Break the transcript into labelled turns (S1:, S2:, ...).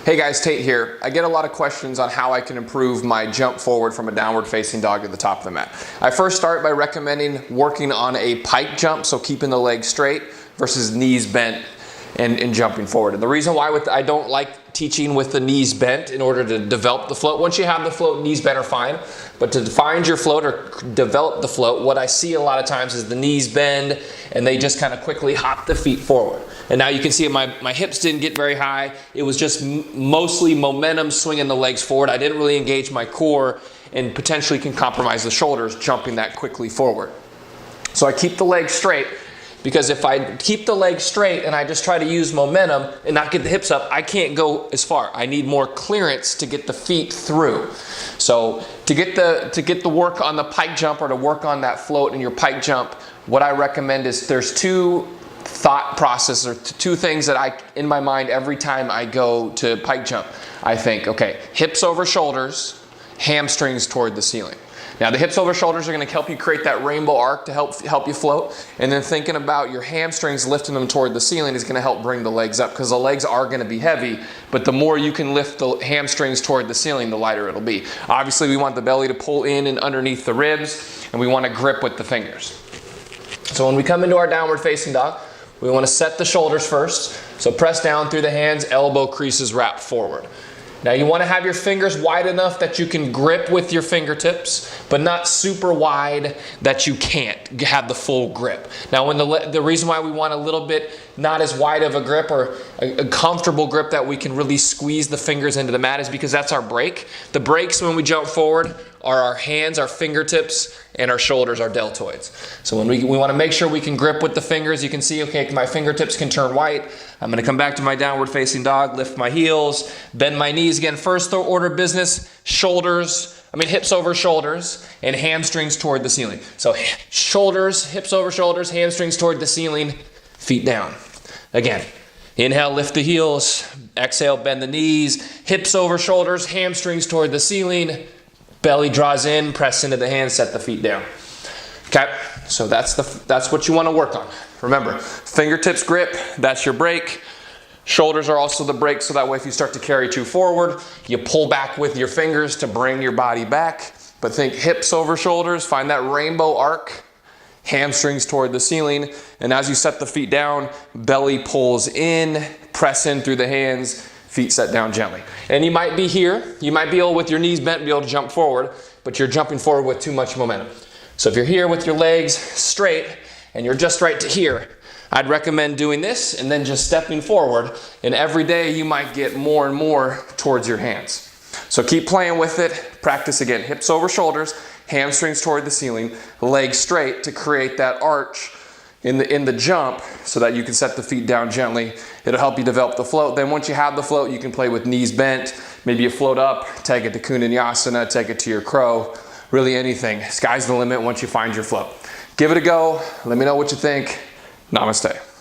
S1: Hey guys, Tate here. I get a lot of questions on how I can improve my jump forward from a downward facing dog to the top of the mat. I first start by recommending working on a pike jump, so keeping the legs straight versus knees bent and jumping forward. And the reason why I don't like teaching with the knees bent in order to develop the float. Once you have the float, knees bent are fine. But to find your float or develop the float, what I see a lot of times is the knees bend and they just kind of quickly hop the feet forward. And now you can see my hips didn't get very high. It was just mostly momentum swinging the legs forward. I didn't really engage my core and potentially can compromise the shoulders jumping that quickly forward. So I keep the legs straight, because if I keep the legs straight and I just try to use momentum and not get the hips up, I can't go as far. I need more clearance to get the feet through. So to get the work on the pike jump or to work on that float in your pike jump, what I recommend is there's two thought process or two things that in my mind every time I go to pike jump. I think, okay, hips over shoulders, hamstrings toward the ceiling. Now the hips over shoulders are going to help you create that rainbow arc to help you float, and then thinking about your hamstrings, lifting them toward the ceiling is going to help bring the legs up, because the legs are going to be heavy, but the more you can lift the hamstrings toward the ceiling, the lighter it'll be. Obviously we want the belly to pull in and underneath the ribs, and we want to grip with the fingers. So when we come into our downward facing dog, we want to set the shoulders first. So press down through the hands, elbow creases wrap forward. Now you want to have your fingers wide enough that you can grip with your fingertips, but not super wide that you can't have the full grip. Now when the reason why we want a little bit not as wide of a grip, or a comfortable grip that we can really squeeze the fingers into the mat, is because that's our break. The breaks when we jump forward are our hands, our fingertips, and our shoulders, our deltoids. So when we want to make sure we can grip with the fingers, you can see, okay, my fingertips can turn white. I'm going to come back to my downward facing dog, lift my heels, bend my knees. Again, first order business, hips over shoulders and hamstrings toward the ceiling. So shoulders, hips over shoulders, hamstrings toward the ceiling, feet down. Again, inhale, lift the heels, exhale, bend the knees, hips over shoulders, hamstrings toward the ceiling, belly draws in, press into the hands, set the feet down. Okay, so that's what you want to work on. Remember, fingertips grip, that's your break. Shoulders are also the break, so that way if you start to carry too forward, you pull back with your fingers to bring your body back. But think hips over shoulders, find that rainbow arc, hamstrings toward the ceiling, and as you set the feet down, belly pulls in, press in through the hands, feet set down gently. And you might be here, you might be able with your knees bent be able to jump forward, but you're jumping forward with too much momentum. So if you're here with your legs straight and you're just right to here, I'd recommend doing this and then just stepping forward, and every day you might get more and more towards your hands. So keep playing with it. Practice again, hips over shoulders, hamstrings toward the ceiling, legs straight to create that arch in the jump so that you can set the feet down gently. It'll help you develop the float. Then once you have the float, you can play with knees bent. Maybe you float up, take it to vinyasa, take it to your crow, really anything. Sky's the limit once you find your float. Give it a go. Let me know what you think. Namaste.